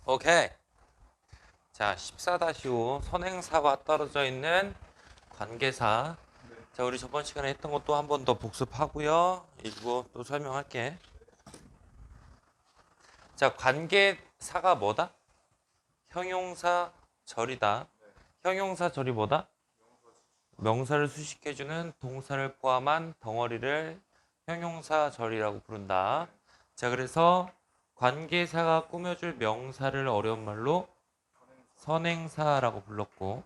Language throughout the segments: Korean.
오케이. 자, 14-5 선행사와 떨어져 있는 관계사. 자, 우리 저번 시간에 했던 것도 한 번 더 복습하고요. 읽고 또 설명할게. 자, 관계사가 뭐다? 형용사 절이다. 형용사 절이 뭐다? 명사를 수식해주는 동사를 포함한 덩어리를 형용사 절이라고 부른다. 자, 그래서 관계사가 꾸며줄 명사를 어려운 말로 선행사라고 불렀고,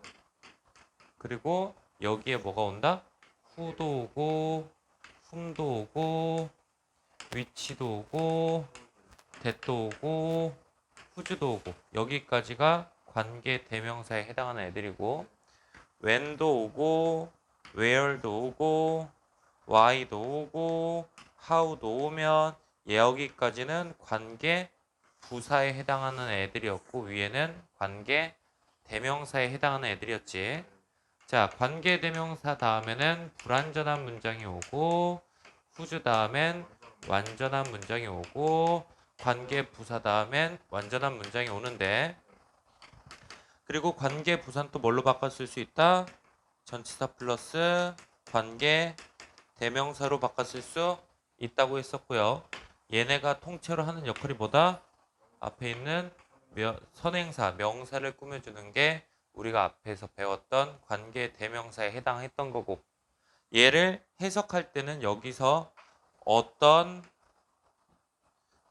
그리고 여기에 뭐가 온다? 후도 오고, 훔도 오고, 위치도 오고, 대도 오고, 후주도 오고, 여기까지가 관계 대명사에 해당하는 애들이고, when도 오고, where도 오고, why도 오고, how도 오면 여기까지는 관계 부사에 해당하는 애들이었고, 위에는 관계 대명사에 해당하는 애들이었지. 자, 관계 대명사 다음에는 불완전한 문장이 오고, 후주 다음엔 완전한 문장이 오고, 관계 부사 다음엔 완전한 문장이 오는데, 그리고 관계 부사는 또 뭘로 바꿔 쓸 수 있다? 전치사 플러스 관계 대명사로 바꿔 쓸 수 있다고 했었고요. 얘네가 통째로 하는 역할이 뭐다? 앞에 있는 선행사, 명사를 꾸며주는 게 우리가 앞에서 배웠던 관계 대명사에 해당했던 거고, 얘를 해석할 때는 여기서 어떤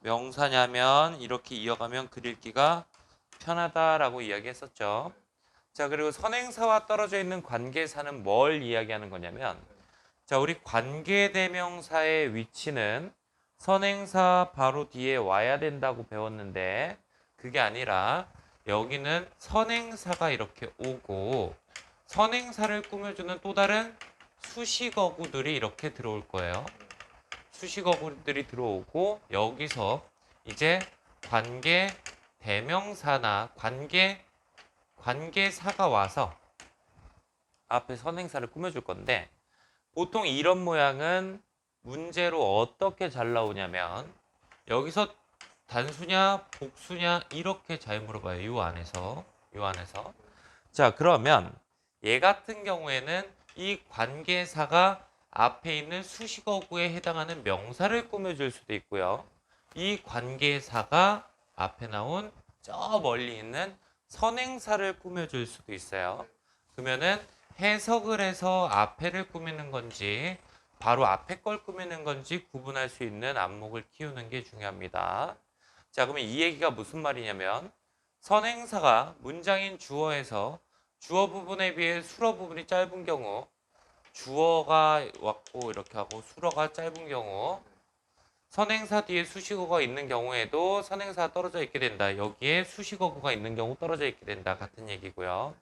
명사냐면 이렇게 이어가면 그릴기가 편하다라고 이야기했었죠. 자, 그리고 선행사와 떨어져 있는 관계사는 뭘 이야기하는 거냐면, 자, 우리 관계대명사의 위치는 선행사 바로 뒤에 와야 된다고 배웠는데, 그게 아니라 여기는 선행사가 이렇게 오고 선행사를 꾸며주는 또 다른 수식어구들이 이렇게 들어올 거예요. 수식어구들이 들어오고 여기서 이제 관계 대명사나 관계사가 와서 앞에 선행사를 꾸며줄 건데, 보통 이런 모양은 문제로 어떻게 잘 나오냐면 여기서 단수냐 복수냐 이렇게 잘 물어봐요. 요 안에서. 자, 그러면 얘 같은 경우에는 이 관계사가 앞에 있는 수식어구에 해당하는 명사를 꾸며줄 수도 있고요. 이 관계사가 앞에 나온 저 멀리 있는 선행사를 꾸며줄 수도 있어요. 그러면은 해석을 해서 앞에를 꾸미는 건지 바로 앞에 걸 꾸미는 건지 구분할 수 있는 안목을 키우는 게 중요합니다. 자, 그러면 이 얘기가 무슨 말이냐면, 선행사가 문장인 주어에서 주어 부분에 비해 수어 부분이 짧은 경우, 주어가 왔고 이렇게 하고 수어가 짧은 경우, 선행사 뒤에 수식어가 있는 경우에도 선행사가 떨어져 있게 된다. 여기에 수식어구가 있는 경우 떨어져 있게 된다. 같은 얘기고요.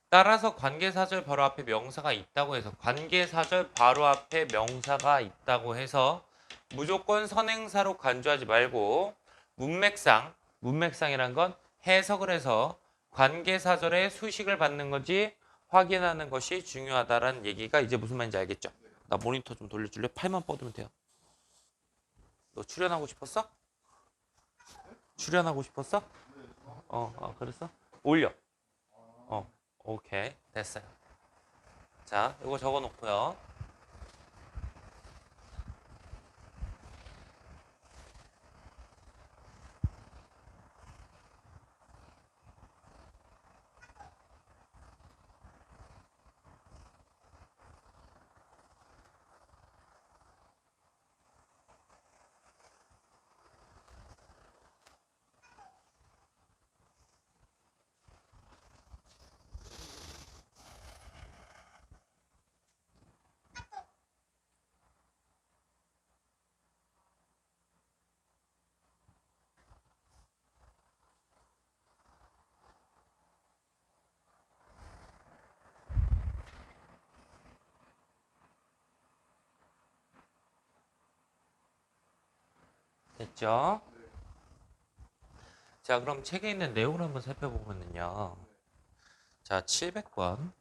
따라서 관계사절 바로 앞에 명사가 있다고 해서, 관계사절 바로 앞에 명사가 있다고 해서 무조건 선행사로 간주하지 말고 문맥상이란 건 해석을 해서 관계사절의 수식을 받는 건지 확인하는 것이 중요하다라는 얘기가 이제 무슨 말인지 알겠죠? 나 모니터 좀 돌려줄래? 팔만 뻗으면 돼요. 너 출연하고 싶었어? 출연하고 싶었어? 그랬어? 올려. 오케이. 됐어요. 자, 이거 적어 놓고요. 됐죠? 자, 그럼 책에 있는 내용을 한번 살펴보면요. 자, 700번.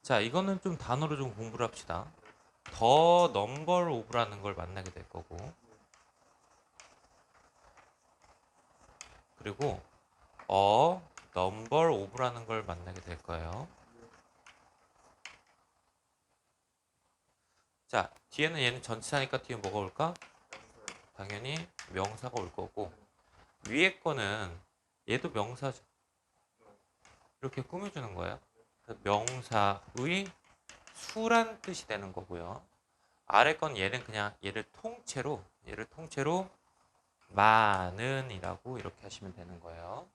자, 이거는 좀 단어로 좀 공부를 합시다. 더 넘버 오브라는 걸 만나게 될 거고. 그리고 number of라는 걸 만나게 될 거예요. 자, 뒤에는 얘는 전치사니까 뒤에 뭐가 올까? 당연히 명사가 올 거고, 위에 거는 얘도 명사죠. 이렇게 꾸며주는 거예요. 명사의 수란 뜻이 되는 거고요. 아래 건 얘는 그냥 얘를 통째로 많은이라고 이렇게 하시면 되는 거예요.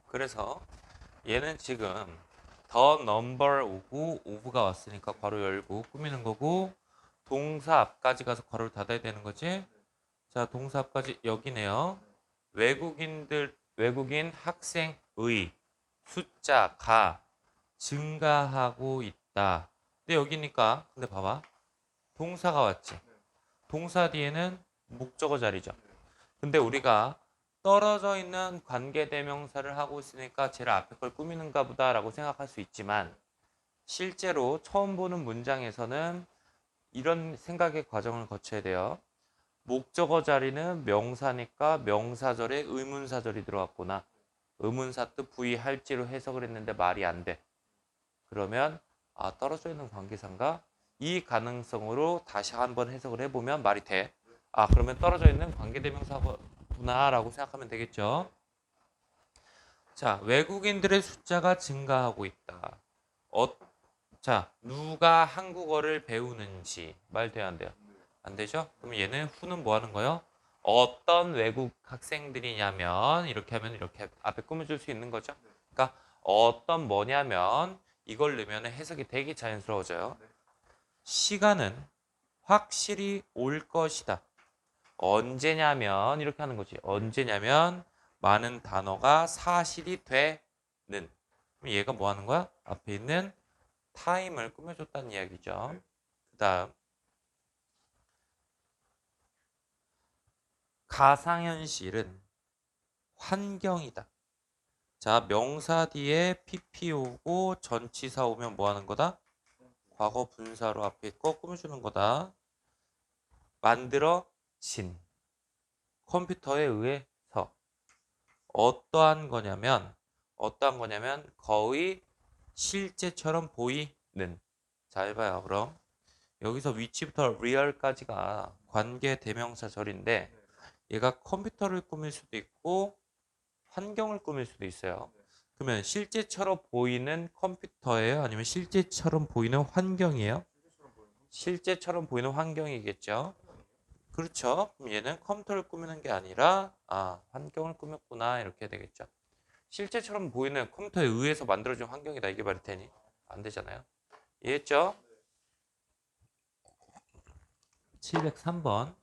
그래서 얘는 지금 the number 오고 of가 왔으니까 괄호 열고 꾸미는 거고, 동사 앞까지 가서 괄호를 닫아야 되는 거지. 자, 동사 앞까지 여기네요. 외국인 학생의 숫자가 증가하고 있다. 근데 여기니까, 근데 봐봐. 동사가 왔지. 동사 뒤에는 목적어 자리죠. 근데 우리가 떨어져 있는 관계대명사를 하고 있으니까 쟤를 앞에 걸 꾸미는가 보다라고 생각할 수 있지만, 실제로 처음 보는 문장에서는 이런 생각의 과정을 거쳐야 돼요. 목적어 자리는 명사니까 명사절에 의문사절이 들어갔구나. 의문사 뜻 부의할지로 해석을 했는데 말이 안 돼. 그러면 떨어져 있는 관계사인가? 이 가능성으로 다시 한번 해석을 해보면 말이 돼. 그러면 떨어져 있는 관계대명사구나 라고 생각하면 되겠죠. 자, 외국인들의 숫자가 증가하고 있다. 자, 누가 한국어를 배우는지 말 돼야 안 돼요? 안 되죠? 그럼 얘는 who는 뭐 하는 거예요? 어떤 외국 학생들이냐면, 이렇게 하면 이렇게 앞에 꾸며줄 수 있는 거죠. 그러니까 어떤 뭐냐면 이걸 넣으면 해석이 되게 자연스러워져요. 시간은 확실히 올 것이다. 언제냐면 이렇게 하는 거지. 언제냐면 많은 단어가 사실이 되는. 그럼 얘가 뭐 하는 거야? 앞에 있는 타임을 꾸며줬다는 이야기죠. 그 다음 가상현실은 환경이다. 자, 명사 뒤에 pp 오고 전치사 오면 뭐 하는 거다? 과거 분사로 앞에 거 꾸며주는 거다. 만들어진 컴퓨터에 의해서 어떠한 거냐면 거의 실제처럼 보이는. 잘 봐요. 그럼 여기서 위치부터 리얼까지가 관계 대명사절인데 얘가 컴퓨터를 꾸밀 수도 있고 환경을 꾸밀 수도 있어요. 그러면 실제처럼 보이는 컴퓨터예요? 아니면 실제처럼 보이는 환경이에요? 실제처럼 보이는 환경이겠죠. 그렇죠. 그럼 얘는 컴퓨터를 꾸미는 게 아니라 환경을 꾸몄구나 이렇게 되겠죠. 실제처럼 보이는 컴퓨터에 의해서 만들어진 환경이다 이게 말이 되니? 안 되잖아요. 이해했죠? 703번.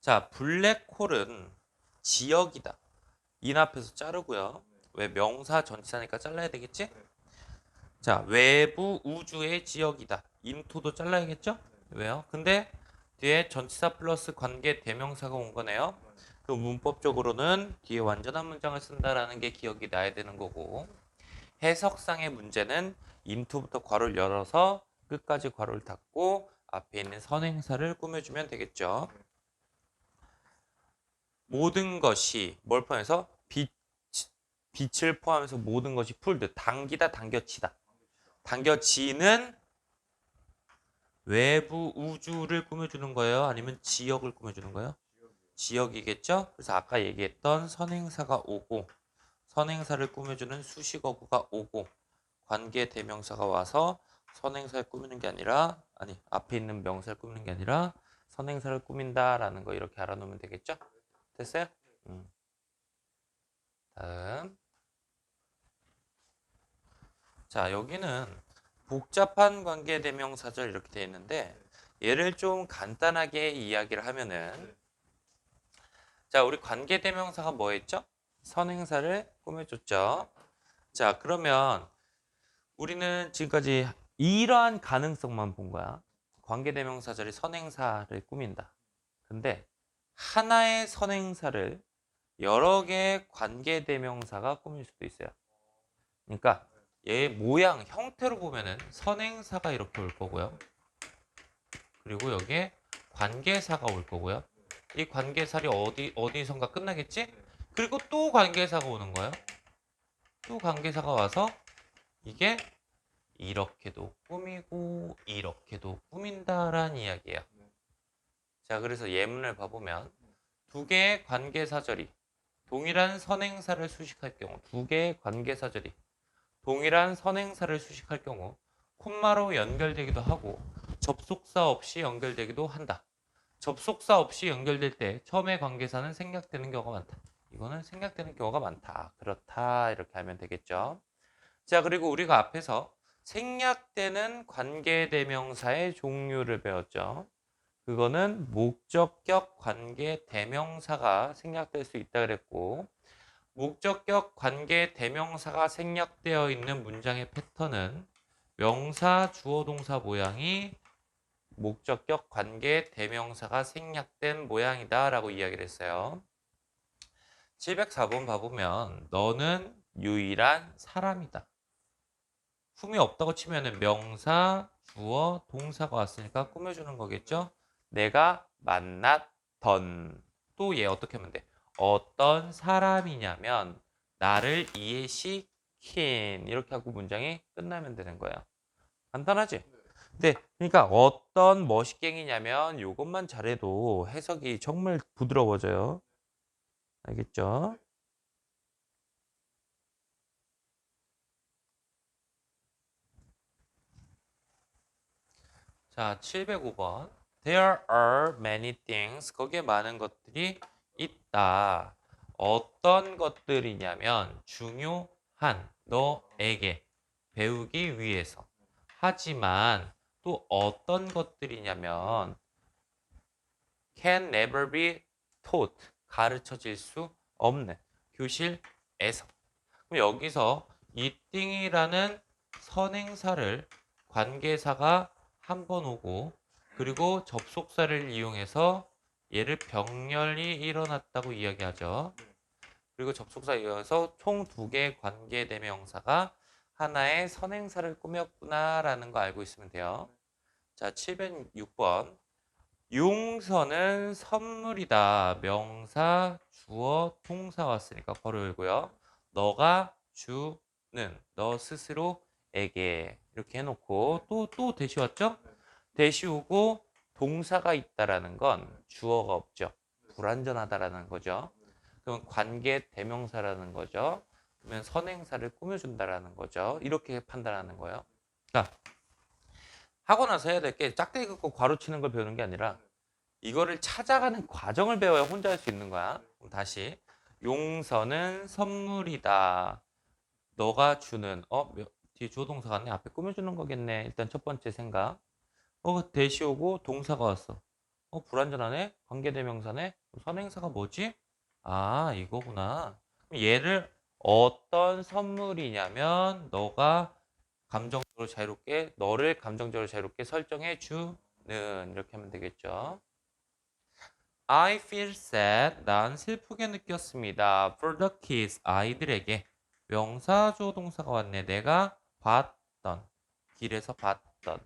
자, 블랙홀은 지역이다. 인 앞에서 자르고요. 왜 명사 전치사니까 잘라야 되겠지? 자, 외부 우주의 지역이다. 인토도 잘라야겠죠? 왜요? 근데 뒤에 전치사 플러스 관계 대명사가 온 거네요. 그 문법적으로는 뒤에 완전한 문장을 쓴다라는 게 기억이 나야 되는 거고, 해석상의 문제는 인토부터 괄호를 열어서 끝까지 괄호를 닫고 앞에 있는 선행사를 꾸며주면 되겠죠. 모든 것이 뭘 포함해서 빛을 포함해서 모든 것이 풀드. 당기다, 당겨치다. 당겨지는 외부 우주를 꾸며주는 거예요? 아니면 지역을 꾸며주는 거예요? 지역이겠죠? 그래서 아까 얘기했던 선행사가 오고 선행사를 꾸며주는 수식어구가 오고 관계 대명사가 와서 선행사를 꾸미는 게 아니라 앞에 있는 명사를 꾸미는 게 아니라 선행사를 꾸민다라는 거 이렇게 알아놓으면 되겠죠? 됐어요? 다음. 자, 여기는 복잡한 관계 대명사절 이렇게 되어 있는데 얘를 좀 간단하게 이야기를 하면은, 자, 우리 관계 대명사가 뭐 했죠? 선행사를 꾸며줬죠. 자, 그러면 우리는 지금까지 이러한 가능성만 본 거야. 관계 대명사절이 선행사를 꾸민다. 근데 하나의 선행사를 여러 개의 관계 대명사가 꾸밀 수도 있어요. 그러니까 얘 모양, 형태로 보면은 선행사가 이렇게 올 거고요. 그리고 여기에 관계사가 올 거고요. 이 관계사리 어디선가 끝나겠지? 그리고 또 관계사가 오는 거예요. 또 관계사가 와서 이게 이렇게도 꾸미고 이렇게도 꾸민다라는 이야기예요. 자, 그래서 예문을 봐보면 두 개의 관계사절이 동일한 선행사를 수식할 경우, 두 개의 관계사절이 동일한 선행사를 수식할 경우 콤마로 연결되기도 하고 접속사 없이 연결되기도 한다. 접속사 없이 연결될 때 처음에 관계사는 생략되는 경우가 많다. 이거는 생략되는 경우가 많다. 그렇다. 이렇게 하면 되겠죠. 자, 그리고 우리가 앞에서 생략되는 관계대명사의 종류를 배웠죠. 그거는 목적격 관계대명사가 생략될 수 있다 그랬고, 목적격 관계대명사가 생략되어 있는 문장의 패턴은 명사, 주어, 동사 모양이 목적격 관계 대명사가 생략된 모양이다 라고 이야기를 했어요. 704번 봐보면 너는 유일한 사람이다. 흠이 없다고 치면은 명사, 주어, 동사가 왔으니까 꾸며주는 거겠죠. 내가 만났던, 또 얘 어떻게 하면 돼? 어떤 사람이냐면 나를 이해시킨, 이렇게 하고 문장이 끝나면 되는 거예요. 간단하지? 네, 그러니까 어떤 머시갱이냐면 이것만 잘해도 해석이 정말 부드러워져요. 알겠죠? 자, 705번. There are many things. 거기에 많은 것들이 있다. 어떤 것들이냐면 중요한 너에게 배우기 위해서. 하지만 또 어떤 것들이냐면 can never be taught. 가르쳐질 수 없는 교실에서. 그럼 여기서 eating이라는 선행사를 관계사가 한 번 오고 그리고 접속사를 이용해서 얘를 병렬이 일어났다고 이야기하죠. 그리고 접속사 이용해서 총 두 개의 관계대명사가 하나의 선행사를 꾸몄구나라는 거 알고 있으면 돼요. 자, 706번. 용서는 선물이다. 명사, 주어, 동사 왔으니까 괄호 열고요. 너가 주는 너 스스로에게 이렇게 해놓고 또 대시 왔죠? 대시 오고 동사가 있다라는 건 주어가 없죠. 불완전하다라는 거죠. 그럼 관계 대명사라는 거죠. 그러면 선행사를 꾸며준다라는 거죠. 이렇게 판단하는 거예요. 자, 하고 나서 해야 될 게 짝대기 긋고 괄호 치는 걸 배우는 게 아니라 이거를 찾아가는 과정을 배워야 혼자 할 수 있는 거야. 그럼 다시 용서는 선물이다. 너가 주는 뒤에 주어 동사 같네. 앞에 꾸며주는 거겠네. 일단 첫 번째 생각. 대시 오고 동사가 왔어. 불완전하네. 관계대명사네. 선행사가 뭐지? 아, 이거구나. 그럼 얘를 어떤 선물이냐면 너를 감정적으로 자유롭게 설정해 주는 이렇게 하면 되겠죠. I feel sad. 난 슬프게 느꼈습니다. For the kids. 아이들에게. 명사, 주어, 동사가 왔네. 내가 봤던. 길에서 봤던.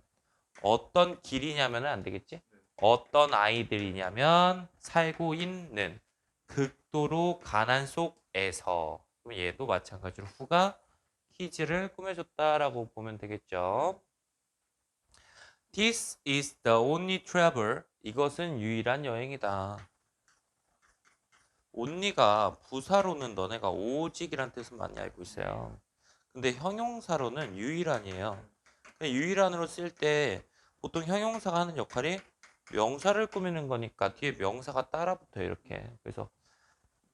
어떤 길이냐면 안 되겠지? 어떤 아이들이냐면 살고 있는 극도로 가난 속에서. 그럼 얘도 마찬가지로 후가 키즈를 꾸며줬다라고 보면 되겠죠. This is the only travel. 이것은 유일한 여행이다. only가 부사로는 너네가 오직이란 뜻은 많이 알고 있어요. 근데 형용사로는 유일한이에요. 유일한으로 쓸 때 보통 형용사가 하는 역할이 명사를 꾸미는 거니까 뒤에 명사가 따라 붙어요. 이렇게. 그래서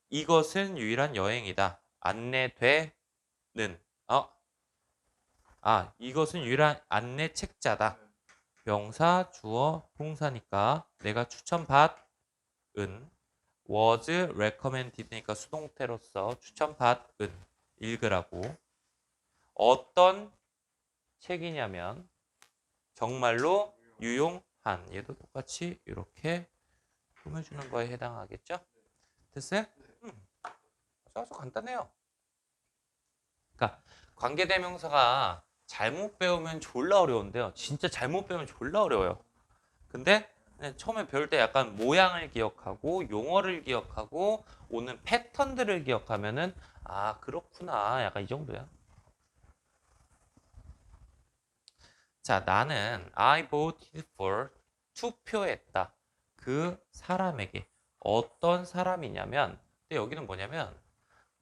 이것은 유일한 여행이다. 안내되는 이것은 유일한 안내 책자다. 명사, 주어, 동사니까 내가 추천받은 was recommended니까 수동태로서 추천받은 읽으라고. 어떤 책이냐면 정말로 유용한. 얘도 똑같이 이렇게 꾸며주는 거에 해당하겠죠? 됐어요? 아주 간단해요. 그러니까 관계대명사가 잘못 배우면 졸라 어려운데요. 진짜 잘못 배우면 졸라 어려워요. 근데 처음에 배울 때 약간 모양을 기억하고 용어를 기억하고 오는 패턴들을 기억하면은 아 그렇구나 약간 이 정도야. 자 나는 I voted for 투표했다. 그 사람에게 어떤 사람이냐면 근데 여기는 뭐냐면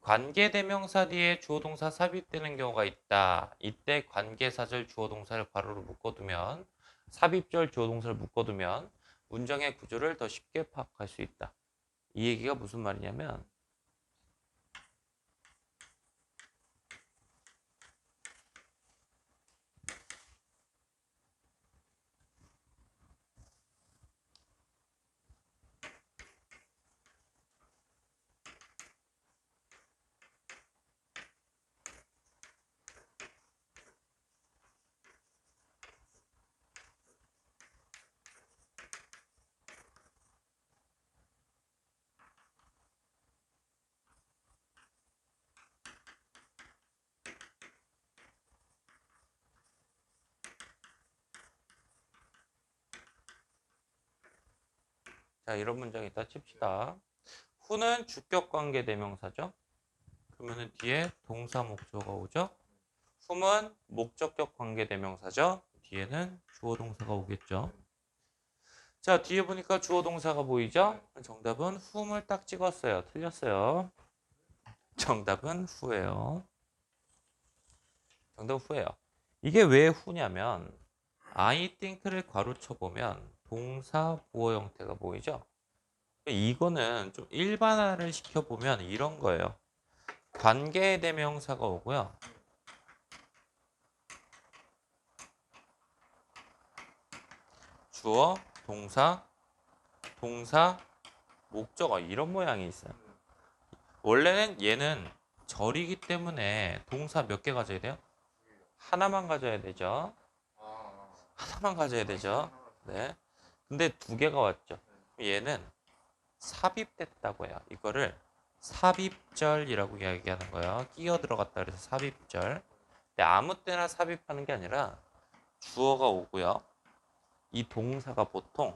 관계대명사 뒤에 주어동사 삽입되는 경우가 있다. 이때 관계사절 주어동사를 괄호로 묶어두면 삽입절 주어동사를 묶어두면 문장의 구조를 더 쉽게 파악할 수 있다. 이 얘기가 무슨 말이냐면 자 이런 문장이 있다 칩시다. 후는 주격관계 대명사죠. 그러면은 뒤에 동사 목조가 오죠. 훔은 목적격 관계 대명사죠. 뒤에는 주어 동사가 오겠죠. 자 뒤에 보니까 주어 동사가 보이죠. 정답은 훔을 딱 찍었어요. 틀렸어요. 정답은 후예요. 정답은 후예요. 이게 왜 후냐면 I think를 괄호쳐 보면 동사 보어 형태가 보이죠. 이거는 좀 일반화를 시켜보면 이런 거예요. 관계 대명사가 오고요. 주어, 동사, 동사, 목적어 이런 모양이 있어요. 원래는 얘는 절이기 때문에 동사 몇 개 가져야 돼요? 하나만 가져야 되죠. 하나만 가져야 되죠. 네. 근데 두 개가 왔죠. 얘는 삽입됐다고 해요. 이거를 삽입절이라고 이야기하는 거예요. 끼어 들어갔다 그래서 삽입절. 근데 아무 때나 삽입하는 게 아니라 주어가 오고요. 이 동사가 보통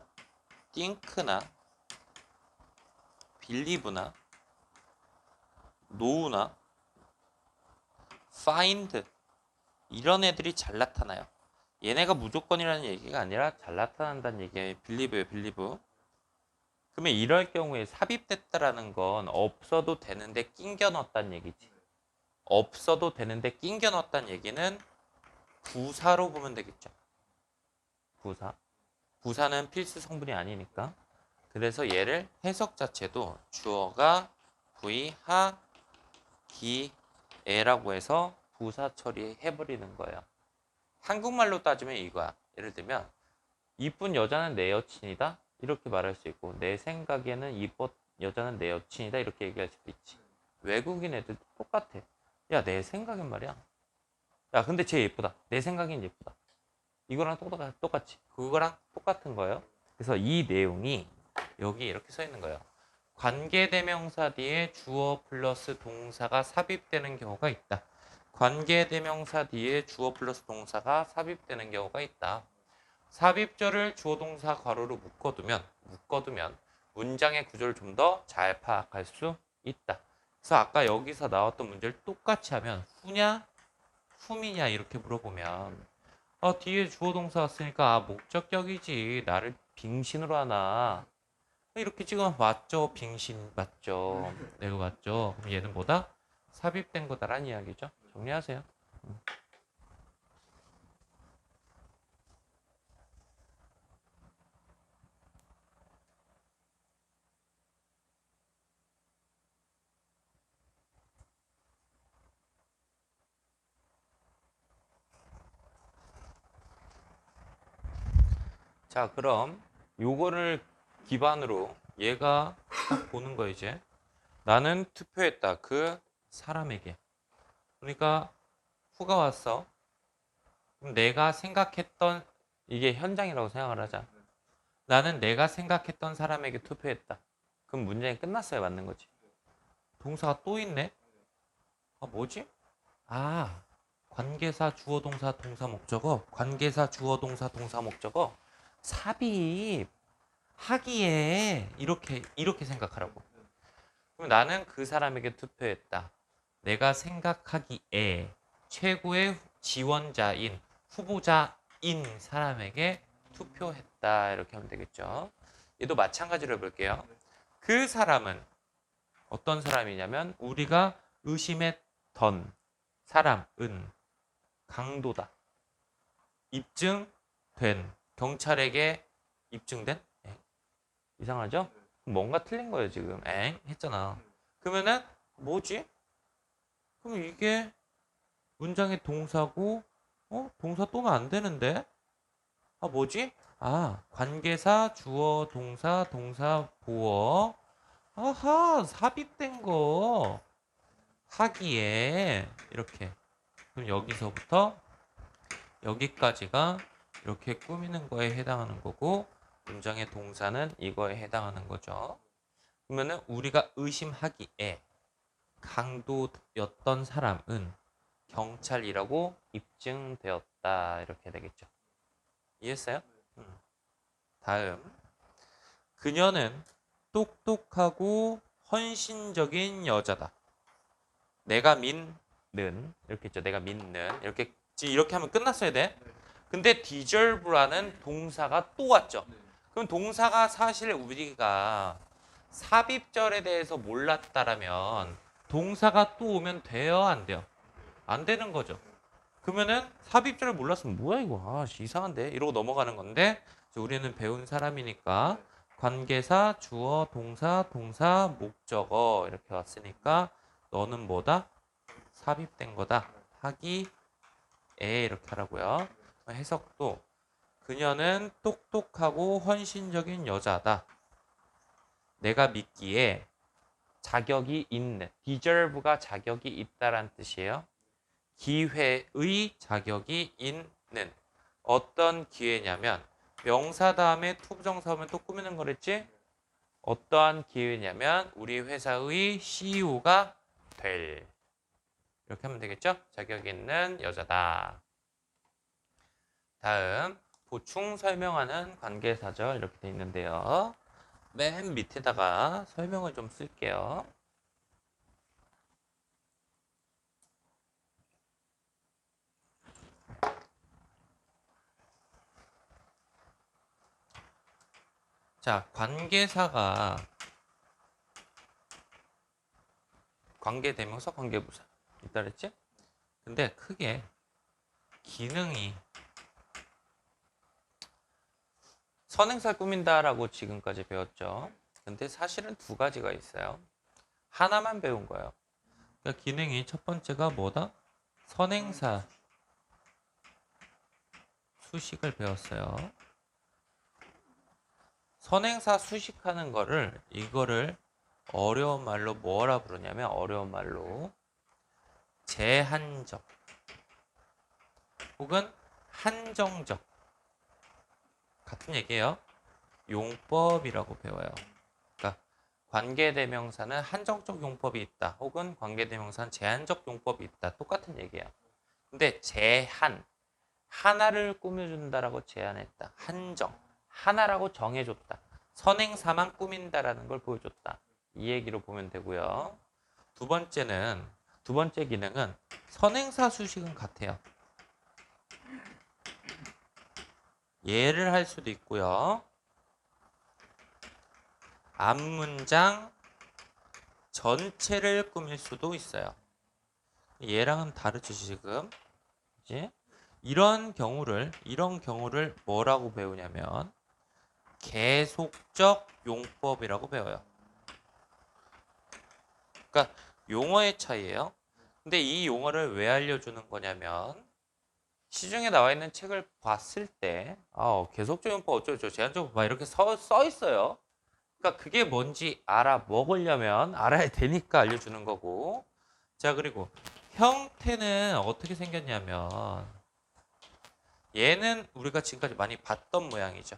think나 believe나 know나 find 이런 애들이 잘 나타나요. 얘네가 무조건이라는 얘기가 아니라 잘 나타난다는 얘기예요. believe예요, believe. 그러면 이럴 경우에 삽입됐다라는 건 없어도 되는데 낑겨 넣었다는 얘기지. 없어도 되는데 낑겨 넣었다는 얘기는 부사로 보면 되겠죠. 부사. 부사는 필수 성분이 아니니까. 그래서 얘를 해석 자체도 주어가 V, 하, 기, 에라고 해서 부사 처리해버리는 거예요. 한국말로 따지면 이거야. 예를 들면 이쁜 여자는 내 여친이다. 이렇게 말할 수 있고 내 생각에는 이쁜 여자는 내 여친이다. 이렇게 얘기할 수도 있지. 외국인 애들도 똑같아. 야, 내 생각엔 말이야. 야, 근데 쟤 예쁘다. 내 생각엔 예쁘다. 이거랑 똑같이. 그거랑 똑같은 거예요. 그래서 이 내용이 여기 이렇게 써 있는 거예요. 관계대명사 뒤에 주어 플러스 동사가 삽입되는 경우가 있다. 관계대명사 뒤에 주어 플러스 동사가 삽입되는 경우가 있다. 삽입절을 주어 동사 괄호로 묶어두면 문장의 구조를 좀 더 잘 파악할 수 있다. 그래서 아까 여기서 나왔던 문제를 똑같이 하면 후냐, 훔이냐 이렇게 물어보면 뒤에 주어 동사 왔으니까 목적격이지 나를 빙신으로 하나 이렇게 찍으면 맞죠? 빙신 맞죠? 내가 맞죠? 그럼 얘는 뭐다? 삽입된 거다라는 이야기죠. 정리하세요. 자, 그럼 요거를 기반으로 얘가 딱 보는 거 이제 나는 투표했다. 그 사람에게. 그러니까 후가 왔어. 그럼 내가 생각했던 이게 현장이라고 생각을 하자. 나는 내가 생각했던 사람에게 투표했다. 그럼 문장이 끝났어야 맞는 거지. 동사가 또 있네. 뭐지? 아, 관계사 주어 동사 동사 목적어 관계사 주어 동사 동사 목적어 삽입 하기에 이렇게 생각하라고. 그럼 나는 그 사람에게 투표했다. 내가 생각하기에 최고의 지원자인 후보자인 사람에게 투표했다. 이렇게 하면 되겠죠. 얘도 마찬가지로 해볼게요. 그 사람은 어떤 사람이냐면 우리가 의심했던 사람은 강도다. 입증된 경찰에게 입증된? 이상하죠? 뭔가 틀린 거예요 지금. 했잖아. 그러면은 뭐지? 그럼 이게 문장의 동사고 동사 또는 안 되는데? 뭐지? 관계사 주어 동사 동사 보어 아하 삽입된 거 하기에 이렇게. 그럼 여기서부터 여기까지가 이렇게 꾸미는 거에 해당하는 거고 문장의 동사는 이거에 해당하는 거죠. 그러면은 우리가 의심하기에 강도였던 사람은 경찰이라고 입증되었다. 이렇게 되겠죠. 이해했어요? 다음. 그녀는 똑똑하고 헌신적인 여자다. 내가 믿는 이렇게 있죠. 내가 믿는 이렇게 하면 끝났어야 돼. 근데 deserve라는 동사가 또 왔죠. 그럼 동사가 사실 우리가 삽입절에 대해서 몰랐다라면 동사가 또 오면 돼요, 안 돼요? 안 되는 거죠. 그러면은 삽입절을 몰랐으면 뭐야 이거? 이상한데 이러고 넘어가는 건데 우리는 배운 사람이니까 관계사, 주어, 동사, 동사, 목적어 이렇게 왔으니까 너는 뭐다? 삽입된 거다. 하기에 이렇게 하라고요. 해석도 그녀는 똑똑하고 헌신적인 여자다. 내가 믿기에 자격이 있는 deserve가 자격이 있다란 뜻이에요. 기회의 자격이 있는 어떤 기회냐면 명사 다음에 투부정사 오면 또 꾸미는 거랬지? 어떠한 기회냐면 우리 회사의 CEO가 될 이렇게 하면 되겠죠? 자격 있는 여자다. 다음 보충 설명하는 관계사절 이렇게 돼 있는데요. 맨 밑에다가 설명을 좀 쓸게요. 자, 관계사가 관계대명사, 관계부사 있다 그랬지? 근데 크게 기능이 선행사를 꾸민다라고 지금까지 배웠죠. 근데 사실은 두 가지가 있어요. 하나만 배운 거예요. 그러니까 기능이 첫 번째가 뭐다? 선행사 수식을 배웠어요. 선행사 수식하는 이거를 어려운 말로 뭐라 부르냐면 어려운 말로 제한적 혹은 한정적 같은 얘기예요. 용법이라고 배워요. 그러니까 관계대명사는 한정적 용법이 있다. 혹은 관계대명사는 제한적 용법이 있다. 똑같은 얘기예요. 근데 제한 하나를 꾸며준다라고 제한했다. 한정 하나라고 정해줬다. 선행사만 꾸민다라는 걸 보여줬다. 이 얘기로 보면 되고요. 두 번째 기능은 선행사 수식은 같아요. 예를 할 수도 있고요. 앞문장 전체를 꾸밀 수도 있어요. 얘랑은 다르죠, 지금. 그치? 이런 경우를 뭐라고 배우냐면 계속적 용법이라고 배워요. 그러니까 용어의 차이예요. 근데 이 용어를 왜 알려주는 거냐면 시중에 나와 있는 책을 봤을 때 계속적 용법 어쩌고저쩌고 제한적 막 이렇게 써 있어요. 그러니까 그게 뭔지 알아먹으려면 알아야 되니까 알려주는 거고. 자, 그리고 형태는 어떻게 생겼냐면 얘는 우리가 지금까지 많이 봤던 모양이죠.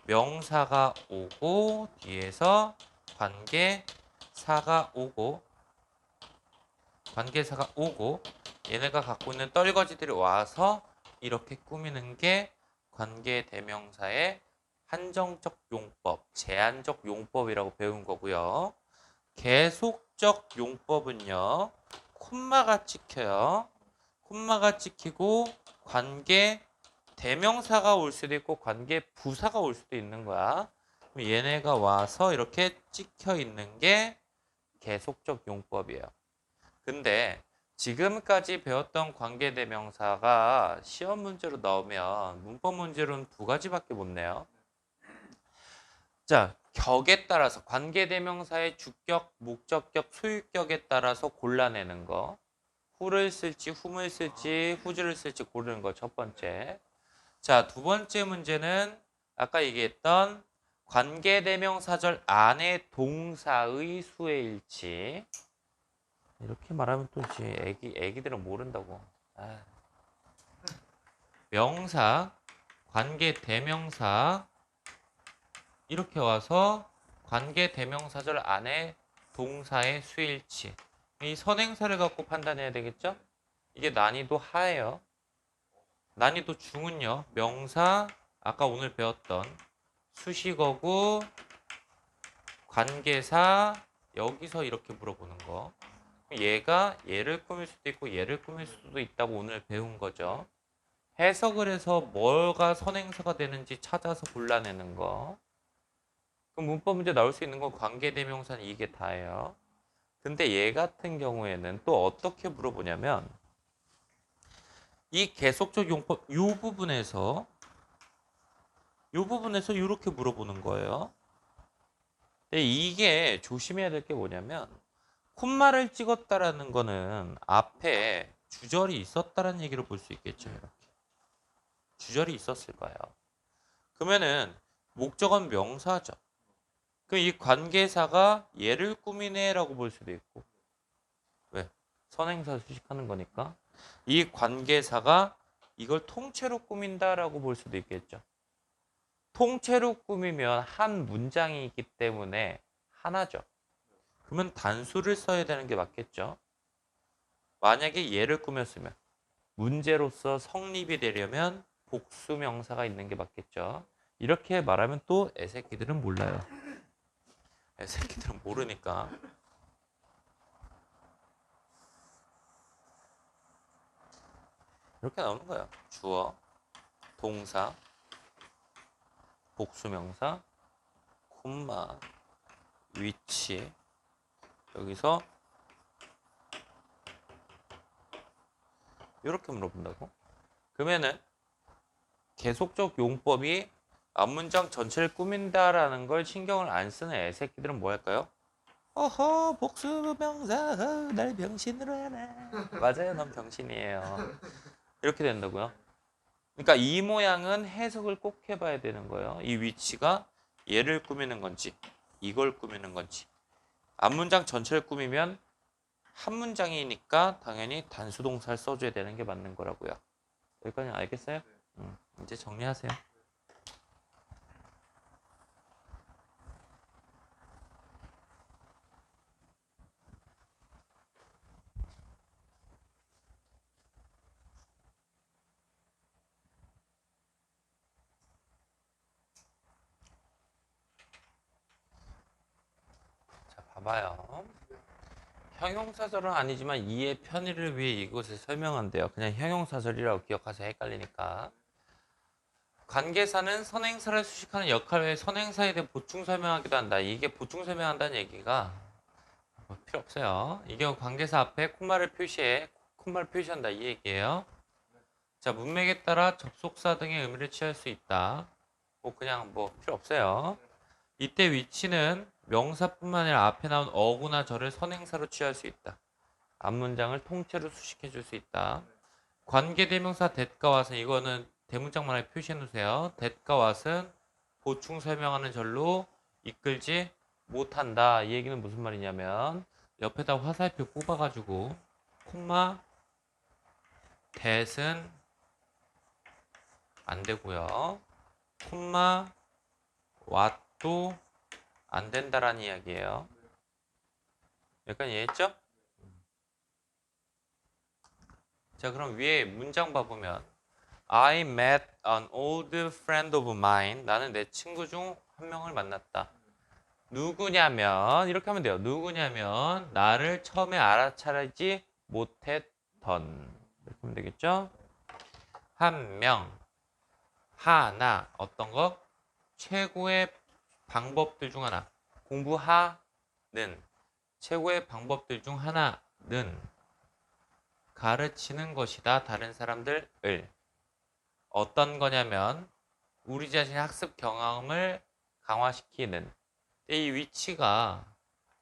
명사가 오고 뒤에서 관계사가 오고 관계사가 오고 얘네가 갖고 있는 떨거지들이 와서 이렇게 꾸미는 게 관계대명사의 한정적 용법, 제한적 용법이라고 배운 거고요. 계속적 용법은요. 콤마가 찍혀요. 콤마가 찍히고 관계 대명사가 올 수도 있고 관계 부사가 올 수도 있는 거야. 그럼 얘네가 와서 이렇게 찍혀 있는 게 계속적 용법이에요. 근데 지금까지 배웠던 관계 대명사가 시험 문제로 나오면 문법 문제로는 두 가지밖에 못 내요. 자, 격에 따라서 관계대명사의 주격, 목적격, 소유격에 따라서 골라내는 거. 후를 쓸지 whom을 쓸지 whose를 쓸지 고르는 거 첫 번째. 자, 두 번째 문제는 아까 얘기했던 관계대명사절 안에 동사의 수의 일치. 이렇게 말하면 또 이제 애기들은 모른다고. 명사, 관계대명사 이렇게 와서 관계 대명사절 안에 동사의 수일치. 이 선행사를 갖고 판단해야 되겠죠? 이게 난이도 하예요. 난이도 중은요. 명사, 아까 오늘 배웠던 수식어구, 관계사, 여기서 이렇게 물어보는 거. 얘가 얘를 꾸밀 수도 있고 얘를 꾸밀 수도 있다고 오늘 배운 거죠. 해석을 해서 뭐가 선행사가 되는지 찾아서 골라내는 거. 그럼 문법 문제 나올 수 있는 건 관계대명사는 이게 다예요. 근데 얘 같은 경우에는 또 어떻게 물어보냐면 이 계속적 용법 이 부분에서 이렇게 물어보는 거예요. 근데 이게 조심해야 될 게 뭐냐면 콤마를 찍었다라는 거는 앞에 주절이 있었다라는 얘기를 볼 수 있겠죠. 이렇게. 주절이 있었을 거예요. 그러면은 목적은 명사죠. 그럼 이 관계사가 얘를 꾸미네라고 볼 수도 있고. 왜? 선행사 수식하는 거니까. 이 관계사가 이걸 통째로 꾸민다라고 볼 수도 있겠죠. 통째로 꾸미면 한 문장이 있기 때문에 하나죠. 그러면 단수를 써야 되는 게 맞겠죠. 만약에 얘를 꾸몄으면 문제로서 성립이 되려면 복수 명사가 있는 게 맞겠죠. 이렇게 말하면 또 애새끼들은 몰라요. 애새끼들은 모르니까. 이렇게 나오는 거예요. 주어, 동사, 복수명사, 콤마, 위치. 여기서 이렇게 물어본다고. 그러면은 계속적 용법이 앞문장 전체를 꾸민다라는 걸 신경을 안 쓰는 애새끼들은 뭐 할까요? 어허, 복수명사, 날 병신으로 하네. 맞아요, 넌 병신이에요. 이렇게 된다고요. 그러니까 이 모양은 해석을 꼭 해봐야 되는 거예요. 이 위치가 얘를 꾸미는 건지 이걸 꾸미는 건지. 앞문장 전체를 꾸미면 한 문장이니까 당연히 단수동사를 써줘야 되는 게 맞는 거라고요. 여기까지 알겠어요? 이제 정리하세요. 자, 봐봐요. 형용사절은 아니지만 이해 편의를 위해 이곳을 설명한대요. 그냥 형용사절이라고 기억하세요. 헷갈리니까. 관계사는 선행사를 수식하는 역할 외에 선행사에 대해 보충 설명하기도 한다. 이게 보충 설명한다는 얘기가 뭐 필요 없어요. 이 경우 관계사 앞에 콤마를 표시한다. 이 얘기예요. 자, 문맥에 따라 접속사 등의 의미를 취할 수 있다. 뭐 그냥 뭐 필요 없어요. 이때 위치는 명사뿐만 아니라 앞에 나온 어구나 절을 선행사로 취할 수 있다. 앞문장을 통째로 수식해 줄 수 있다. 관계대명사 that가 와서 이거는 대문짝만하게 표시해 놓으세요. that가 와서는 보충 설명하는 절로 이끌지 못한다. 이 얘기는 무슨 말이냐면 옆에다 화살표 뽑아가지고 콤마 that은 안 되고요. 콤마 what도 안 된다라는 이야기예요. 약간 이해했죠? 자, 그럼 위에 문장 봐보면 I met an old friend of mine. 나는 내 친구 중 한 명을 만났다. 누구냐면 이렇게 하면 돼요. 누구냐면 나를 처음에 알아차리지 못했던. 이렇게 하면 되겠죠? 한 명, 하나, 어떤 거? 최고의 방법들 중 하나. 공부하는 최고의 방법들 중 하나는 가르치는 것이다. 다른 사람들을. 어떤 거냐면 우리 자신의 학습 경험을 강화시키는. 이 위치가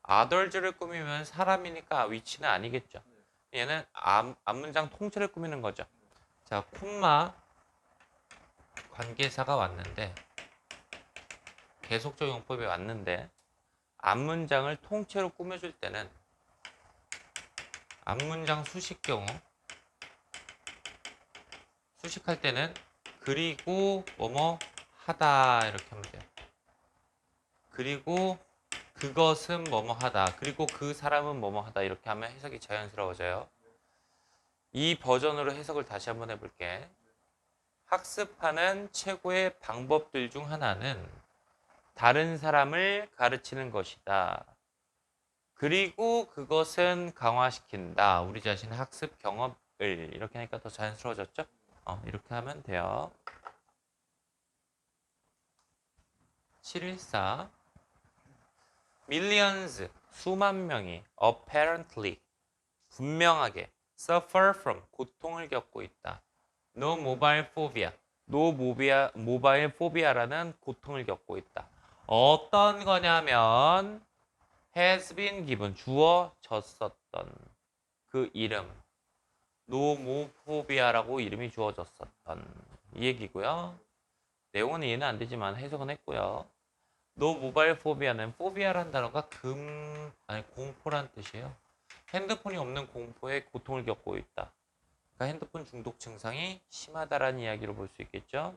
아덜즈를 꾸미면 사람이니까 위치는 아니겠죠. 얘는 앞문장 통째를 꾸미는 거죠. 자, 콤마 관계사가 왔는데 계속적 용법이 왔는데 앞문장을 통째로 꾸며줄 때는 앞문장 수식 경우 수식할 때는 그리고 뭐뭐 하다 이렇게 하면 돼요. 그리고 그것은 뭐뭐 하다. 그리고 그 사람은 뭐뭐 하다. 이렇게 하면 해석이 자연스러워져요. 이 버전으로 해석을 다시 한번 해볼게. 학습하는 최고의 방법들 중 하나는 다른 사람을 가르치는 것이다. 그리고 그것은 강화시킨다. 우리 자신의 학습 경험을. 이렇게 하니까 더 자연스러워졌죠? 이렇게 하면 돼요. 714 Millions, 수만 명이 apparently, 분명하게 suffer from, 고통을 겪고 있다. No mobile phobia, mobile phobia라는 고통을 겪고 있다. 어떤 거냐면 has been given, 주어졌었던 그 이름 노모포비아라고 이름이 주어졌었던 이 얘기고요. 내용은 이해는 안 되지만 해석은 했고요. 노 모바일 포비아는 포비아라는 단어가 공포란 뜻이에요. 핸드폰이 없는 공포에 고통을 겪고 있다. 그러니까 핸드폰 중독 증상이 심하다라는 이야기로 볼 수 있겠죠.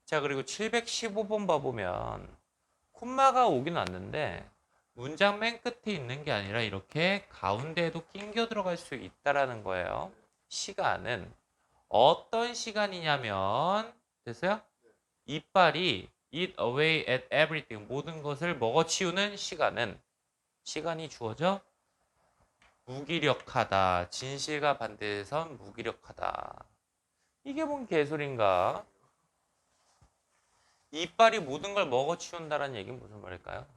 자, 그리고 715번 봐보면 콤마가 오긴 왔는데 문장 맨 끝에 있는 게 아니라 이렇게 가운데에도 낑겨 들어갈 수 있다라는 거예요. 시간은 어떤 시간이냐면 됐어요? 이빨이 eat away at everything, 모든 것을 먹어치우는 시간이 주어져 무기력하다. 진실과 반대선 무기력하다. 이게 뭔 개소리인가? 이빨이 모든 걸 먹어치운다는 얘기는 무슨 말일까요?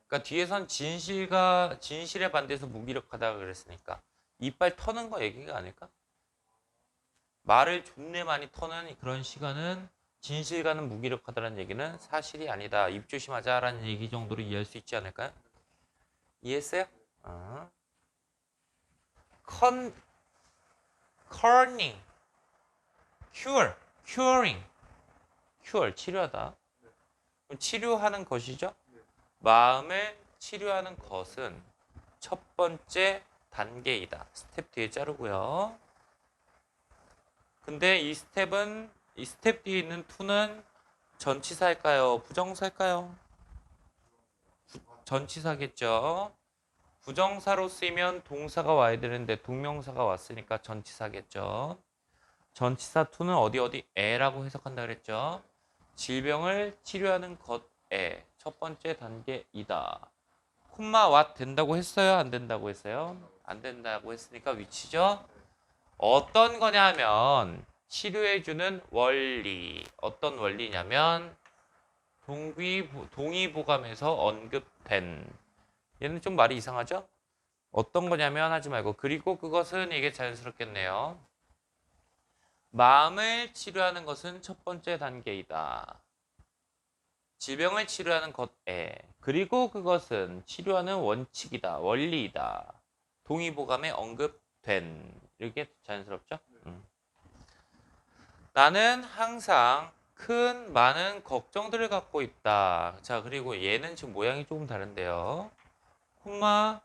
그러니까 뒤에선 진실에 반대해서 무기력하다 그랬으니까 이빨 터는 거 얘기가 아닐까? 말을 존내 많이 터는 그런 시간은 진실과는 무기력하다는 얘기는 사실이 아니다. 입 조심하자라는 얘기 정도로 이해할 수 있지 않을까요? 이해했어요? Corning, curing, 치료하다. 치료하는 것이죠. 마음을 치료하는 것은 첫 번째 단계이다. 스텝 뒤에 자르고요. 근데 이 스텝 뒤에 있는 to는 전치사일까요? 부정사일까요? 전치사겠죠. 부정사로 쓰이면 동사가 와야 되는데 동명사가 왔으니까 전치사겠죠. 전치사 to는 어디에라고 해석한다 그랬죠. 질병을 치료하는 것에 첫 번째 단계이다. 콤마 what 된다고 했어요? 안 된다고 했어요? 안 된다고 했으니까 위치죠. 어떤 거냐면 치료해주는 원리. 어떤 원리냐면 동의보감에서 언급된. 얘는 좀 말이 이상하죠? 어떤 거냐면 하지 말고 그리고 그것은 이게 자연스럽겠네요. 마음을 치료하는 것은 첫 번째 단계이다. 질병을 치료하는 것에 그리고 그것은 치료하는 원칙이다. 원리이다. 동의보감에 언급된. 이렇게 자연스럽죠? 나는 항상 많은 걱정들을 갖고 있다. 자, 그리고 얘는 지금 모양이 조금 다른데요. 콤마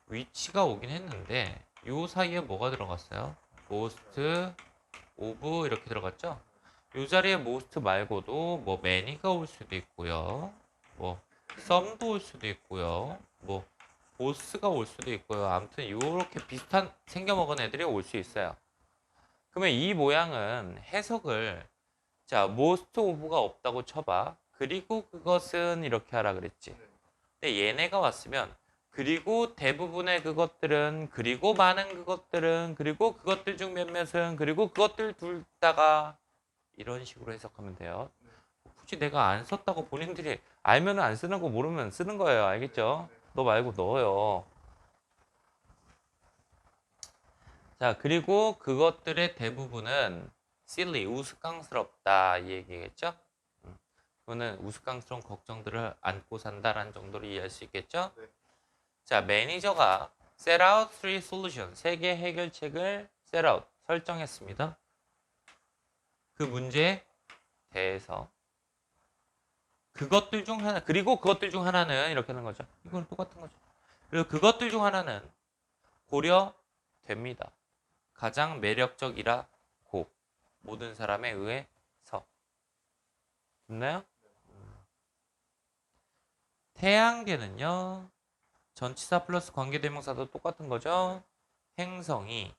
위치가 오긴 했는데 요 사이에 뭐가 들어갔어요? most, of 이렇게 들어갔죠? 요 자리에 most 말고도 뭐 many가 올 수도 있고요. 뭐 some도 올 수도 있고요. 뭐 boss가 올 수도 있고요. 아무튼 요렇게 비슷한 생겨먹은 애들이 올 수 있어요. 그러면 이 모양은 해석을 자, most of가 없다고 쳐봐. 그리고 그것은 이렇게 하라 그랬지. 근데 얘네가 왔으면 그리고 대부분의 그것들은 그리고 많은 그것들은 그리고 그것들 중 몇몇은 그리고 그것들 둘 다가 이런 식으로 해석하면 돼요. 굳이 내가 안 썼다고 본인들이 알면 안 쓰는 거 모르면 쓰는 거예요. 알겠죠? 너 말고 넣어요. 자, 그리고 그것들의 대부분은 silly, 우스꽝스럽다 이 얘기겠죠? 그거는 우스꽝스러운 걱정들을 안고 산다라는 정도로 이해할 수 있겠죠? 네. 자, 매니저가 set out three solutions, 세 개 해결책을 set out, 설정했습니다. 그 문제에 대해서 그것들 중 하나, 그리고 그것들 중 하나는 이렇게 하는 거죠. 이건 똑같은 거죠. 그리고 그것들 중 하나는 고려됩니다. 가장 매력적이라고 모든 사람에 의해서. 됐나요? 태양계는요. 전치사 플러스 관계대명사도 똑같은 거죠. 행성이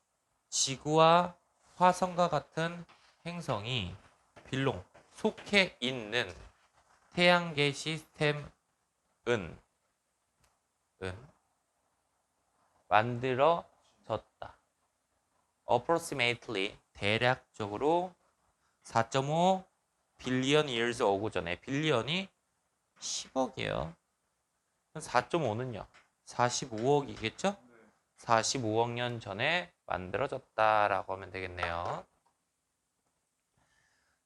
지구와 화성과 같은 행성이 빌롱 속해 있는 태양계 시스템은 만들어졌다. approximately 대략적으로 4.5 빌리언 years ago 전에 빌리언이 10억이에요. 4.5는요. 45억이겠죠? 45억 년 전에 만들어졌다라고 하면 되겠네요.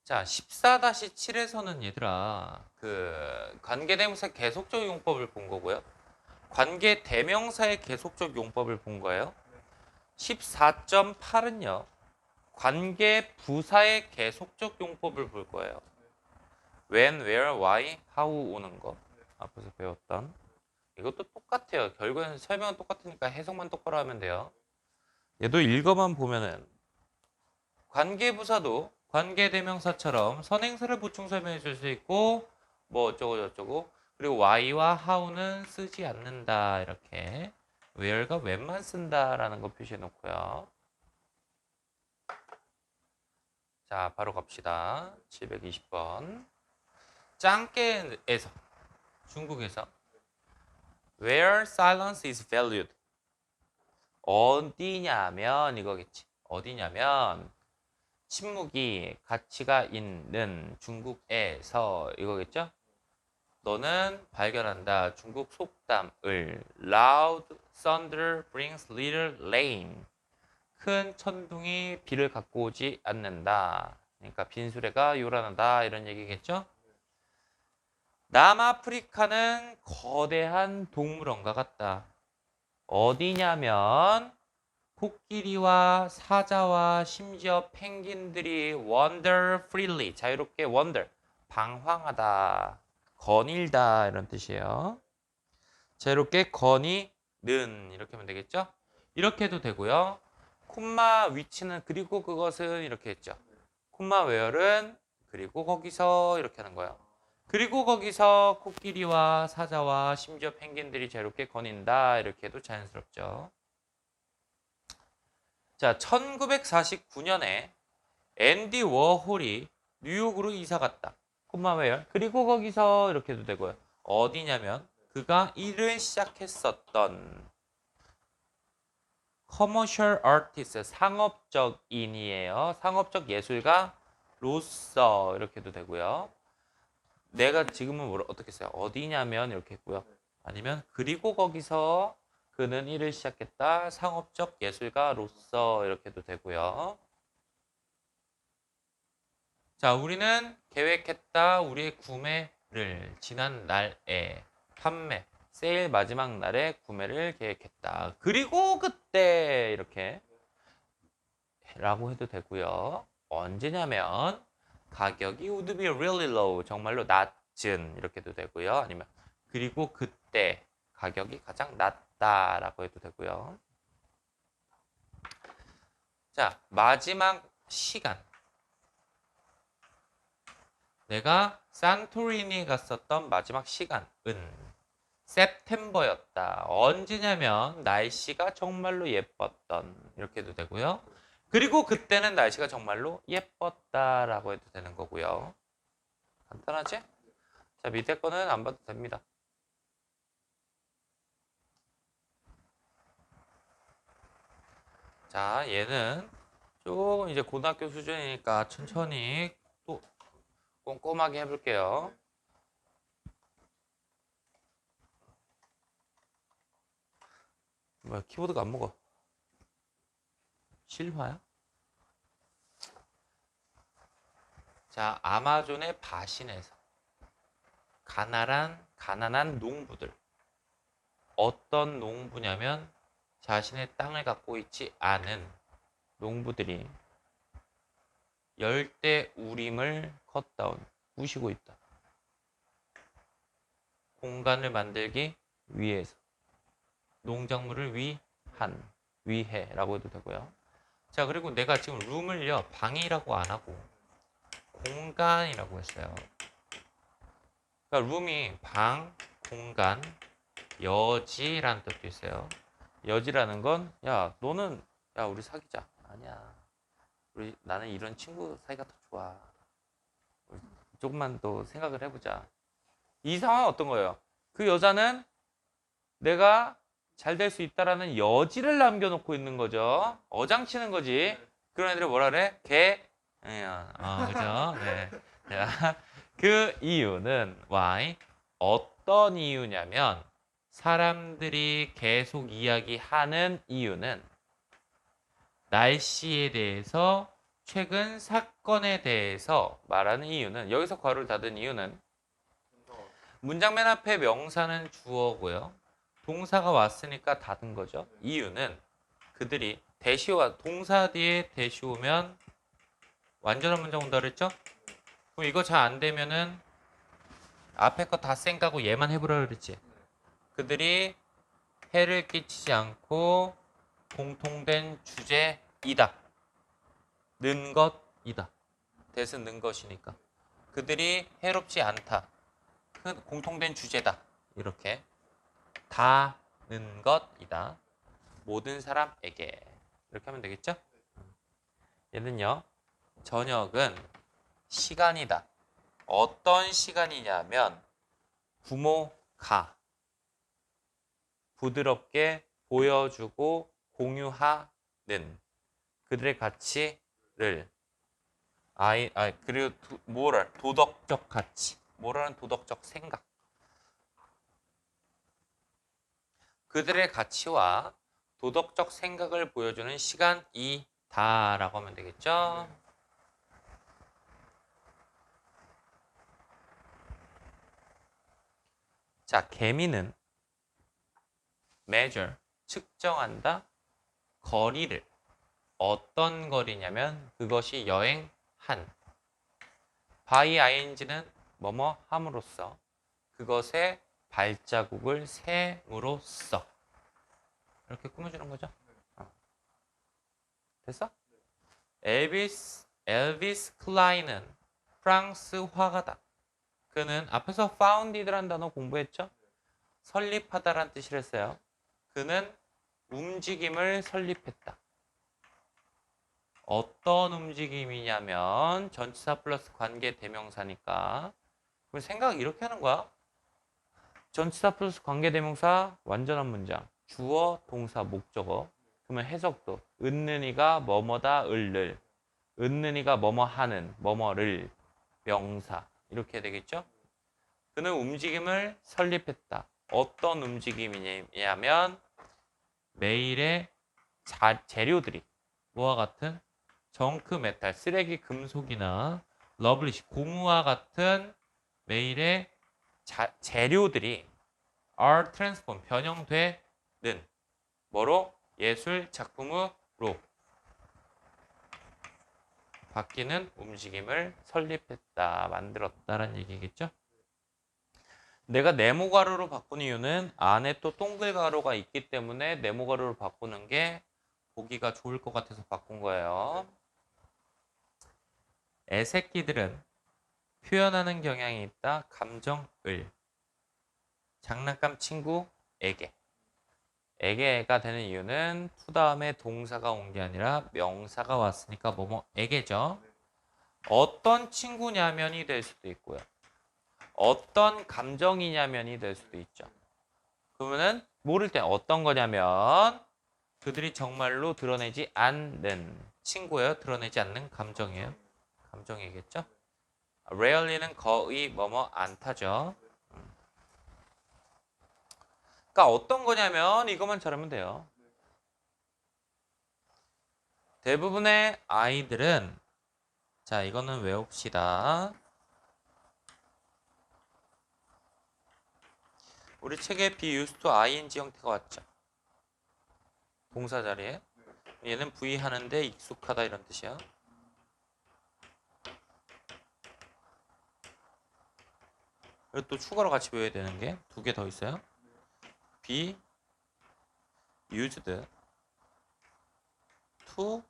자, 14-7에서는 얘들아 그 관계대명사 계속적 용법을 본 거고요. 관계대명사의 계속적 용법을 본 거예요. 14.8은요. 관계부사의 계속적 용법을 볼 거예요. when, where, why, how 오는 거. 앞에서 배웠던. 이것도 똑같아요. 결국에는 설명은 똑같으니까 해석만 똑바로 하면 돼요. 얘도 읽어만 보면은 관계부사도 관계대명사처럼 선행사를 보충 설명해 줄 수 있고 뭐 어쩌고 저쩌고 그리고 why와 how는 쓰지 않는다 이렇게 where가 when만 쓴다라는 거 표시해 놓고요. 자 바로 갑시다. 720번 짱깨에서 중국에서 Where silence is valued. 어디냐면 이거겠지. 어디냐면 침묵이 가치가 있는 중국에서 이거겠죠. 너는 발견한다. 중국 속담을 Loud thunder brings little rain. 큰 천둥이 비를 갖고 오지 않는다. 그러니까 빈수레가 요란하다 이런 얘기겠죠. 남아프리카는 거대한 동물원과 같다. 어디냐면 코끼리와 사자와 심지어 펭귄들이 wander freely, 자유롭게 wander, 방황하다, 거닐다 이런 뜻이에요. 자유롭게 거니는 이렇게 하면 되겠죠? 이렇게 해도 되고요. 콤마 위치는 그리고 그것은 이렇게 했죠. 콤마 웨어는 그리고 거기서 이렇게 하는 거예요. 그리고 거기서 코끼리와 사자와 심지어 펭귄들이 자유롭게 거닌다 이렇게 해도 자연스럽죠. 자, 1949년에 앤디 워홀이 뉴욕으로 이사 갔다. 콤마 웨어. 그리고 거기서 이렇게 해도 되고요. 어디냐면 그가 일을 시작했었던 커머셜 아티스트, 상업적인이에요. 상업적 예술가로서 이렇게 해도 되고요. 내가 지금은 어떻게 써요? 어디냐면 이렇게 했고요. 아니면 그리고 거기서 그는 일을 시작했다. 상업적 예술가로서 이렇게 해도 되고요. 자, 우리는 계획했다. 우리의 구매를 지난 날에 판매, 세일 마지막 날에 구매를 계획했다. 그리고 그때 이렇게 라고 해도 되고요. 언제냐면 가격이 would be really low, 정말로 낮은 이렇게 해도 되고요. 아니면 그리고 그때 가격이 가장 낮다라고 해도 되고요. 자, 마지막 시간. 내가 산토리니 갔었던 마지막 시간은 September였다. 언제냐면 날씨가 정말로 예뻤던 이렇게 해도 되고요. 그리고 그때는 날씨가 정말로 예뻤다라고 해도 되는 거고요. 간단하지? 자, 밑에 거는 안 봐도 됩니다. 자, 얘는 조금 이제 고등학교 수준이니까 천천히 또 꼼꼼하게 해볼게요. 뭐야, 키보드가 안 먹어. 실화야? 자, 아마존의 바신에서 가난한 농부들. 어떤 농부냐면 자신의 땅을 갖고 있지 않은 농부들이 열대 우림을 컷다운, 부시고 있다. 공간을 만들기 위해서. 농작물을 위해라고 해도 되고요. 자, 그리고 내가 지금 룸을요, 방이라고 안 하고 공간이라고 했어요. 그러니까 룸이 방, 공간, 여지라는 뜻도 있어요. 여지라는 건, 야, 너는, 야, 우리 사귀자. 아니야. 나는 이런 친구 사이가 더 좋아. 조금만 더 생각을 해보자. 이 상황은 어떤 거예요? 그 여자는 내가 잘 될 수 있다라는 여지를 남겨놓고 있는 거죠. 어장치는 거지. 그런 애들이 뭐라 그래? 그죠? 네. 자, 그 이유는 why? 어떤 이유냐면 사람들이 계속 이야기하는 이유는 날씨에 대해서 최근 사건에 대해서 말하는 이유는 여기서 괄호를 닫은 이유는 문장 맨 앞에 명사는 주어고요. 동사가 왔으니까 닫은 거죠. 이유는 그들이 대시와 동사 뒤에 대시 오면 완전한 문장 온다 그랬죠? 그럼 이거 잘 안 되면은 앞에 거 다 쌩까고 얘만 해보라 그랬지. 그들이 해를 끼치지 않고 공통된 주제이다. 는 것이다. 대신 는 것이니까. 그들이 해롭지 않다. 공통된 주제다. 이렇게. 다는 것이다. 모든 사람에게. 이렇게 하면 되겠죠? 얘는요. 저녁은 시간이다. 어떤 시간이냐면 부모가 부드럽게 보여주고 공유하는 그들의 가치를 그리고 도덕적 가치. 모랄은 도덕적 생각. 그들의 가치와 도덕적 생각을 보여주는 시간이다라고 하면 되겠죠. 자, 개미는 measure, 측정한다. 거리를. 어떤 거리냐면 그것이 여행한. by ing는 뭐뭐 함으로써. 그것의 발자국을 셈으로써. 이렇게 꾸며주는 거죠. 됐어? 엘비스 클라인은 프랑스 화가다. 그는 앞에서 founded라는 단어 공부했죠? 설립하다라는 뜻을 했어요. 그는 움직임을 설립했다. 어떤 움직임이냐면 전치사 플러스 관계 대명사니까. 그럼 생각 이렇게 하는 거야. 전치사 플러스 관계 대명사 완전한 문장. 주어, 동사, 목적어. 그러면 해석도 은는이가 뭐뭐다 을를. 은는이가 뭐뭐 하는 뭐뭐를 명사. 이렇게 되겠죠? 그는 움직임을 설립했다. 어떤 움직임이냐면 매일의 재료들이 뭐와 같은 정크 메탈, 쓰레기 금속이나 러블리시, 고무와 같은 매일의 재료들이 are transformed, 변형되는 뭐로? 예술 작품으로 바뀌는 움직임을 설립했다, 만들었다라는 얘기겠죠? 내가 네모 가로로 바꾼 이유는 안에 또 동글 가로가 있기 때문에 네모 가로로 바꾸는 게 보기가 좋을 것 같아서 바꾼 거예요. 애새끼들은 표현하는 경향이 있다. 감정을. 장난감 친구에게. 에게가 되는 이유는 to 다음에 동사가 온 게 아니라 명사가 왔으니까 뭐뭐에게죠. 어떤 친구냐면이 될 수도 있고요. 어떤 감정이냐면이 될 수도 있죠. 그러면은 모를 때 어떤 거냐면 그들이 정말로 드러내지 않는 친구예요. 드러내지 않는 감정이에요. 감정이겠죠. rarely는 거의 뭐뭐 않다죠. 그러니까 어떤 거냐면 이것만 잘하면 돼요. 대부분의 아이들은 자 이거는 외웁시다. 우리 책에 be used to ing 형태가 왔죠. 동사 자리에. 얘는 V 하는데 익숙하다 이런 뜻이야. 그리고 또 추가로 같이 외워야 되는 게 두 개 더 있어요. be used to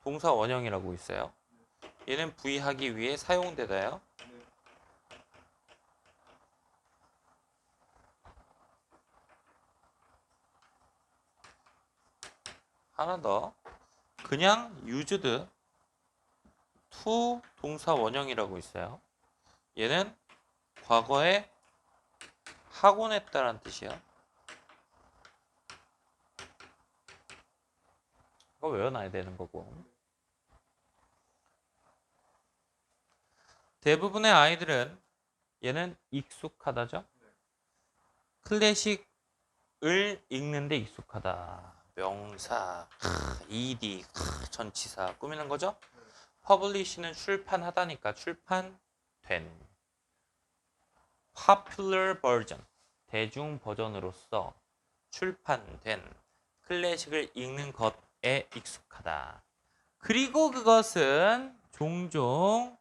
동사 원형이라고 있어요. 얘는 V 하기 위해 사용되다요. 하나 더. 그냥 used to 동사 원형이라고 있어요. 얘는 과거에 하곤 했다라는 뜻이야. 이거 외워놔야 되는 거고. 대부분의 아이들은 얘는 익숙하다죠. 클래식을 읽는데 익숙하다. 명사, ed, 전치사 꾸미는 거죠. publish는 출판하다니까 출판된. popular version, 대중 버전으로서 출판된 클래식을 읽는 것에 익숙하다. 그리고 그것은 종종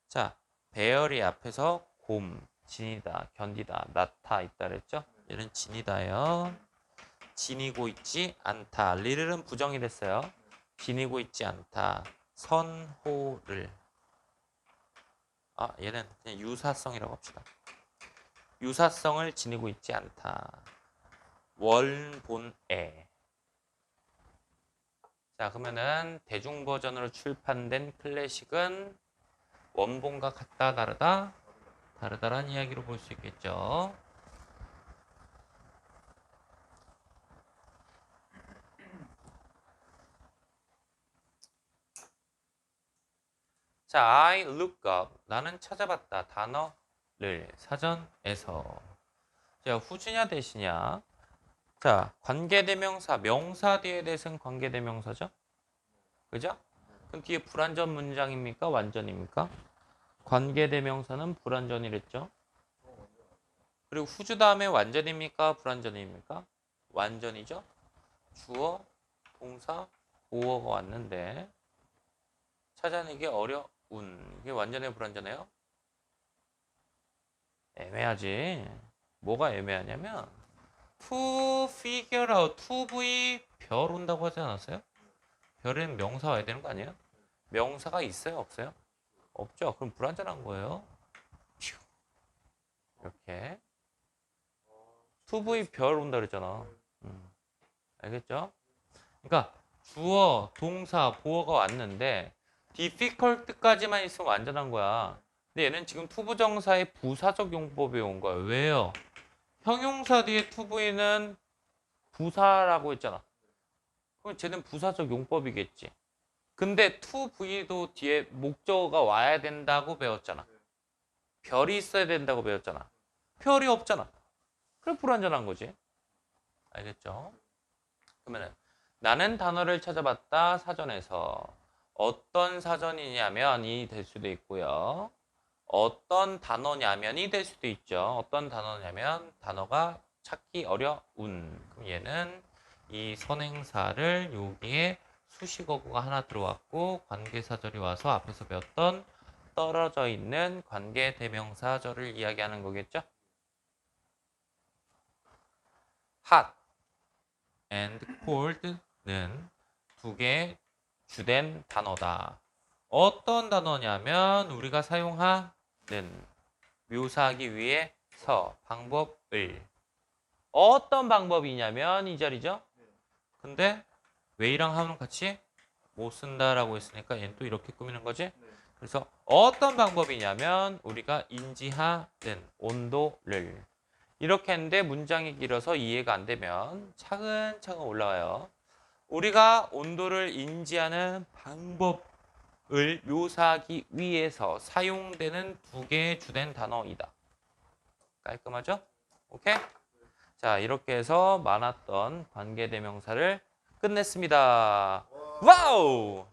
자, 배열이 앞에서 곰, 지니다, 견디다, 나타 있다 그랬죠? 얘는 지니다요. 지니고 있지 않다. 리를은 부정이 됐어요. 지니고 있지 않다. 선호를. 얘는 그냥 유사성이라고 합시다. 유사성을 지니고 있지 않다. 원본에. 자, 그러면은 대중 버전으로 출판된 클래식은 원본과 같다, 다르다? 다르다란 이야기로 볼 수 있겠죠. 자, I look up. 나는 찾아봤다. 단어를 사전에서. 자, 후주냐 대시냐? 자, 관계대명사. 명사 뒤에 대해서는 관계대명사죠? 그죠? 그럼 뒤에 불완전 문장입니까? 완전입니까? 관계대명사는 불완전이랬죠? 그리고 후주 다음에 완전입니까? 불완전입니까? 완전이죠? 주어, 동사, 보어가 왔는데 찾아내기 어려운. 이게 완전해 불완전해요? 애매하지. 뭐가 애매하냐면 to figure out, to v 별 온다고 하지 않았어요? 별은 명사 와야 되는 거 아니에요? 명사가 있어요? 없어요? 없죠. 그럼 불완전한 거예요. 이렇게 to v 별 온다 그랬잖아. 알겠죠? 그러니까 주어, 동사, 보어가 왔는데 difficult까지만 있으면 완전한 거야. 근데 얘는 지금 투부정사의 부사적 용법이 온 거야. 왜요? 형용사 뒤에 투부인은 부사라고 했잖아. 그럼 쟤는 부사적 용법이겠지. 근데 투부도 뒤에 목적어가 와야 된다고 배웠잖아. 별이 있어야 된다고 배웠잖아. 별이 없잖아. 그래 불완전한 거지. 알겠죠? 그러면은 나는 단어를 찾아봤다 사전에서. 어떤 사전이냐면이 될 수도 있고요. 어떤 단어냐면이 될 수도 있죠. 어떤 단어냐면 단어가 찾기 어려운. 그럼 얘는 이 선행사를 여기에 수식어구가 하나 들어왔고 관계사절이 와서 앞에서 배웠던 떨어져 있는 관계대명사절을 이야기하는 거겠죠. hot and cold는 두 개의 주된 단어다. 어떤 단어냐면 우리가 사용하는 묘사하기 위해서 방법을 어떤 방법이냐면 이 자리죠. 근데 way랑 how는 같이 못 쓴다라고 했으니까 얘는 또 이렇게 꾸미는 거지. 그래서 어떤 방법이냐면 우리가 인지하는 온도를 이렇게 했는데 문장이 길어서 이해가 안 되면 차근차근 올라와요. 우리가 온도를 인지하는 방법을 묘사하기 위해서 사용되는 두 개의 주된 단어이다. 깔끔하죠? 오케이? 자, 이렇게 해서 많았던 관계대명사를 끝냈습니다. 와우!